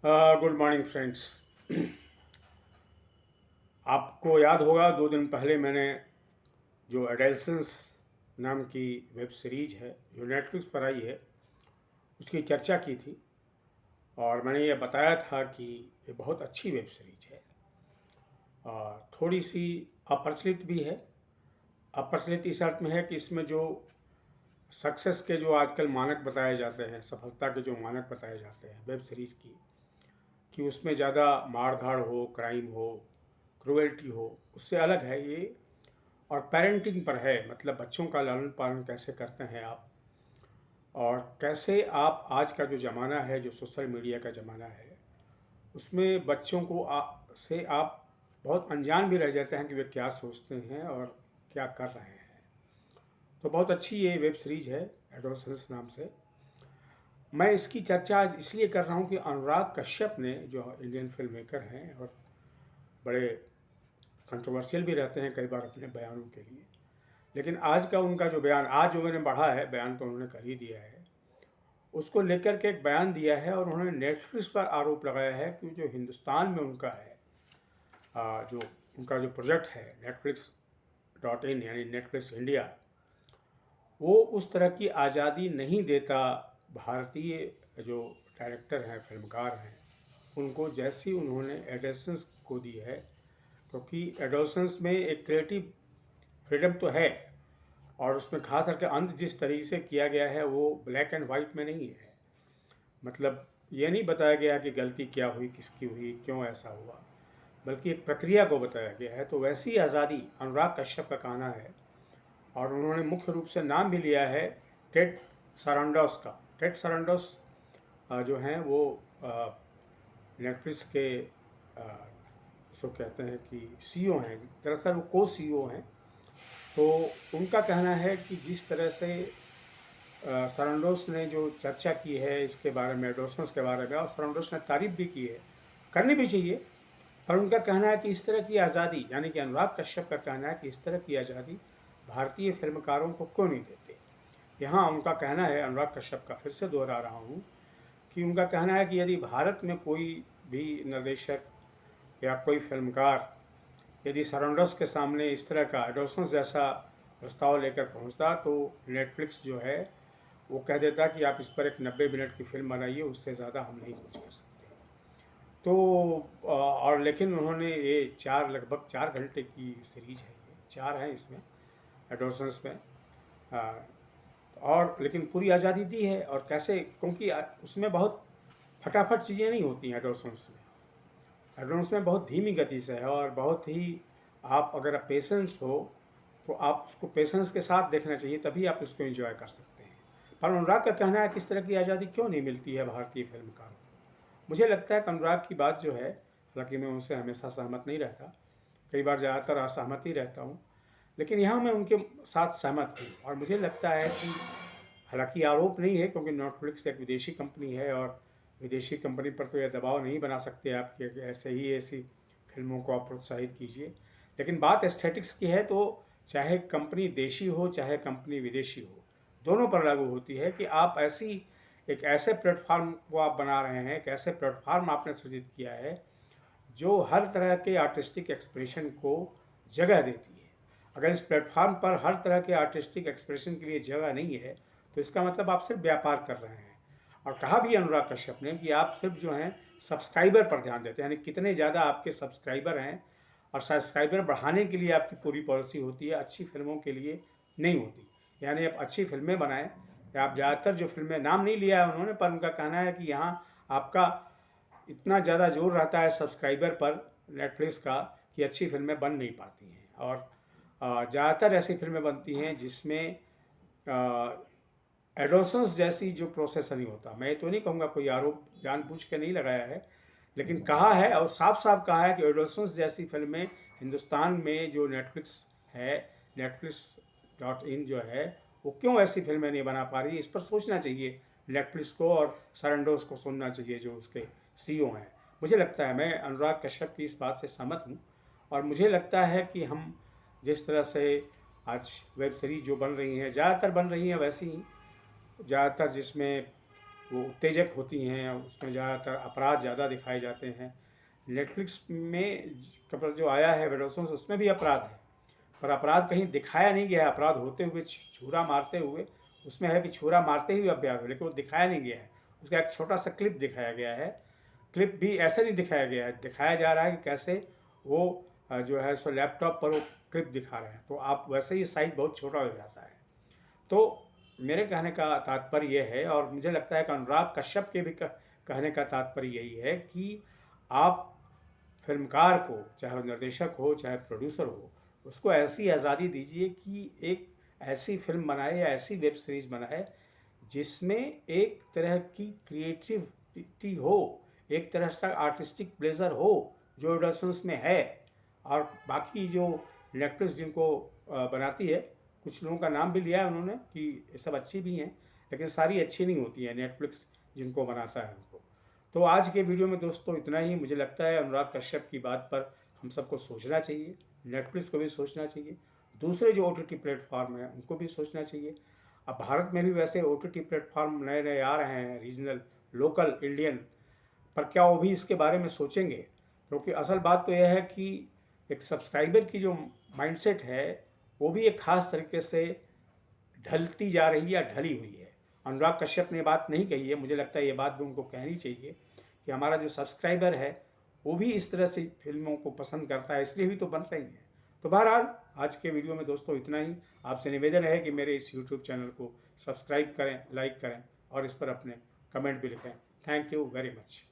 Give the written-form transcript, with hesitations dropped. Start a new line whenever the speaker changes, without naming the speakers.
Good morning friends. आपको याद होगा 2 दिन पहले मैंने जो एडेल्सन्स नाम की वेब सीरीज है जो नेटफ्लिक्स पर आई है उसकी चर्चा की थी। और मैंने ये बताया था कि ये बहुत अच्छी वेब सीरीज है और थोड़ी सी अप्रचलित भी है। अप्रचलित इस अर्थ में है कि इसमें जो सक्सेस के जो आजकल मानक बताए जाते हैं, सफलता के जो मानक बताए जाते हैं वेब सीरीज़ की, कि उसमें ज़्यादा मार धाड़ हो, क्राइम हो, क्रुएल्टी हो, उससे अलग है ये। और पेरेंटिंग पर है, मतलब बच्चों का लालन पालन कैसे करते हैं आप, और कैसे आप आज का जो ज़माना है, जो सोशल मीडिया का ज़माना है, उसमें बच्चों को से आप बहुत अनजान भी रह जाते हैं कि वे क्या सोचते हैं और क्या कर रहे हैं। तो बहुत अच्छी ये वेब सीरीज है एडोलसेंस नाम से। मैं इसकी चर्चा आज इसलिए कर रहा हूँ कि अनुराग कश्यप ने, जो इंडियन फिल्म मेकर हैं और बड़े कंट्रोवर्शियल भी रहते हैं कई बार अपने बयानों के लिए, लेकिन आज का उनका जो बयान, आज जो मैंने पढ़ा है, बयान तो उन्होंने कर ही दिया है, उसको लेकर के एक बयान दिया है और उन्होंने नेटफ्लिक्स पर आरोप लगाया है कि जो हिंदुस्तान में उनका है, जो उनका जो प्रोजेक्ट है netflix.in यानी नेटफ्लिक्स इंडिया, वो उस तरह की आज़ादी नहीं देता भारतीय जो डायरेक्टर हैं, फिल्मकार हैं, उनको जैसी उन्होंने एडोलसेंस को दी है। क्योंकि एडोलसेंस में एक क्रिएटिव फ्रीडम तो है और उसमें खास करके अंत जिस तरीके से किया गया है वो ब्लैक एंड वाइट में नहीं है। मतलब ये नहीं बताया गया कि गलती क्या हुई, किसकी हुई, क्यों ऐसा हुआ, बल्कि एक प्रक्रिया को बताया गया है। तो वैसी आज़ादी अनुराग कश्यप का कहना है, और उन्होंने मुख्य रूप से नाम भी लिया है टेड सारंडोस का। टेड सारंडोस जो हैं वो नेटफ्लिक्स के उसको कहते हैं कि सीईओ हैं, दरअसल वो को सीईओ हैं। तो उनका कहना है कि जिस तरह से सारंडोस ने जो चर्चा की है इसके बारे में, एडोलसेंस के बारे में, और सारंडोस ने तारीफ भी की है, करनी भी चाहिए, पर उनका कहना है कि इस तरह की आज़ादी, यानी कि अनुराग कश्यप का कहना है कि इस तरह की आज़ादी भारतीय फिल्मकारों को क्यों नहीं देते। यहाँ उनका कहना है, अनुराग कश्यप का, फिर से दोहरा रहा हूँ, कि उनका कहना है कि यदि भारत में कोई भी निर्देशक या कोई फिल्मकार यदि सारंडोस के सामने इस तरह का एडोलसेंस जैसा प्रस्ताव लेकर पहुंचता, तो नेटफ्लिक्स जो है वो कह देता कि आप इस पर एक 90 मिनट की फिल्म बनाइए, उससे ज़्यादा हम नहीं कुछ कर सकते। तो और लेकिन उन्होंने ये लगभग 4 घंटे की सीरीज है, ये 4 हैं इसमें एडोलसेंस में, और लेकिन पूरी आज़ादी दी है। और कैसे, क्योंकि उसमें बहुत फटाफट चीज़ें नहीं होती हैं एडोलसेंस में। एडोलसेंस में बहुत धीमी गति से है और बहुत ही, आप अगर पेशेंस हो तो आप उसको पेशेंस के साथ देखना चाहिए, तभी आप उसको एंजॉय कर सकते हैं। पर अनुराग का कहना है कि इस तरह की आज़ादी क्यों नहीं मिलती है भारतीय फिल्मकारों को। मुझे लगता है कि अनुराग की बात जो है, हालांकि मैं उनसे हमेशा सहमत नहीं रहता, कई बार ज़्यादातर असहमत ही रहता हूँ, लेकिन यहाँ मैं उनके साथ सहमत हूँ। और मुझे लगता है कि, हालांकि आरोप नहीं है क्योंकि नेटफ्लिक्स एक विदेशी कंपनी है और विदेशी कंपनी पर तो यह दबाव नहीं बना सकते आप कि ऐसे ही ऐसी फिल्मों को आप प्रोत्साहित कीजिए। लेकिन बात एस्थेटिक्स की है, तो चाहे कंपनी देशी हो चाहे कंपनी विदेशी हो, दोनों पर लागू होती है कि आप एक ऐसे प्लेटफार्म को आप बना रहे हैं, एक ऐसे प्लेटफार्म आपने सृजित किया है जो हर तरह के आर्टिस्टिक एक्सप्रेशन को जगह देती है। अगर इस प्लेटफार्म पर हर तरह के आर्टिस्टिक एक्सप्रेशन के लिए जगह नहीं है, तो इसका मतलब आप सिर्फ व्यापार कर रहे हैं। और कहा भी अनुराग कश्यप ने कि आप सिर्फ जो हैं सब्सक्राइबर पर ध्यान देते हैं, यानी कितने ज़्यादा आपके सब्सक्राइबर हैं, और सब्सक्राइबर बढ़ाने के लिए आपकी पूरी पॉलिसी होती है, अच्छी फिल्मों के लिए नहीं होती। यानी आप अच्छी फिल्में बनाएं, या आप ज़्यादातर जो फिल्में, नाम नहीं लिया है उन्होंने, पर उनका कहना है कि यहाँ आपका इतना ज़्यादा जोर रहता है सब्सक्राइबर पर नेटफ्लिक्स का कि अच्छी फिल्में बन नहीं पाती हैं। और ज़्यादातर ऐसी फिल्में बनती हैं जिसमें एडोलसेंस जैसी जो प्रोसेस नहीं होता। मैं तो नहीं कहूँगा, कोई आरोप जानबूझ के नहीं लगाया है, लेकिन कहा है और साफ साफ कहा है कि एडोलसेंस जैसी फिल्में हिंदुस्तान में जो नेटफ्लिक्स है, netflix.in जो है, वो क्यों ऐसी फिल्में नहीं बना पा रही, इस पर सोचना चाहिए नेटफ्लिक्स को, और सारंडोस को सुनना चाहिए जो उसके सीईओ हैं। मुझे लगता है, मैं अनुराग कश्यप की इस बात से सहमत हूँ, और मुझे लगता है कि हम जिस तरह से आज वेब सीरीज जो बन रही हैं, ज़्यादातर बन रही हैं वैसी ही, ज़्यादातर जिसमें वो उत्तेजक होती हैं, उसमें ज़्यादातर अपराध ज़्यादा दिखाए जाते हैं। नेटफ्लिक्स में कपल जो आया है वेडोसन्स, उसमें भी अपराध है, पर अपराध कहीं दिखाया नहीं गया है। अपराध होते हुए, छुरा मारते हुए, उसमें है कि छुरा मारते हुए अभ्यास हो, लेकिन वो दिखाया नहीं गया है। उसका एक छोटा सा क्लिप दिखाया गया है। क्लिप भी ऐसे नहीं दिखाया गया है, दिखाया जा रहा है कि कैसे वो जो है सो लैपटॉप पर वो क्लिप दिखा रहे हैं, तो आप वैसे ही साइज बहुत छोटा हो जाता है। तो मेरे कहने का तात्पर्य यह है, और मुझे लगता है कि अनुराग कश्यप के भी कहने का तात्पर्य यही है कि आप फिल्मकार को, चाहे वो निर्देशक हो चाहे प्रोड्यूसर हो, उसको ऐसी आज़ादी दीजिए कि एक ऐसी फिल्म बनाए या ऐसी वेब सीरीज़ बनाए जिसमें एक तरह की क्रिएटिविटी हो, एक तरह का आर्टिस्टिक प्लेजर हो जो एडल्सन्स में है। और बाकी जो नेटफ्लिक्स जिनको बनाती है, कुछ लोगों का नाम भी लिया है उन्होंने कि ये सब अच्छी भी हैं, लेकिन सारी अच्छी नहीं होती है नेटफ्लिक्स जिनको बनाता है उनको। तो आज के वीडियो में दोस्तों इतना ही। मुझे लगता है अनुराग कश्यप की बात पर हम सबको सोचना चाहिए, नेटफ्लिक्स को भी सोचना चाहिए, दूसरे जो OTT प्लेटफॉर्म हैं उनको भी सोचना चाहिए। अब भारत में भी वैसे OTT प्लेटफॉर्म नए नए आ रहे हैं, रीजनल, लोकल, इंडियन, पर क्या वो भी इसके बारे में सोचेंगे? क्योंकि असल बात तो यह है कि एक सब्सक्राइबर की जो माइंडसेट है वो भी एक ख़ास तरीके से ढलती जा रही है या ढली हुई है। अनुराग कश्यप ने बात नहीं कही है, मुझे लगता है ये बात भी उनको कहनी चाहिए कि हमारा जो सब्सक्राइबर है वो भी इस तरह से फिल्मों को पसंद करता है, इसलिए भी तो बन रही हैं। तो बहरहाल आज के वीडियो में दोस्तों इतना ही। आपसे निवेदन है कि मेरे इस यूट्यूब चैनल को सब्सक्राइब करें, लाइक करें और इस पर अपने कमेंट भी लिखें। Thank you very much.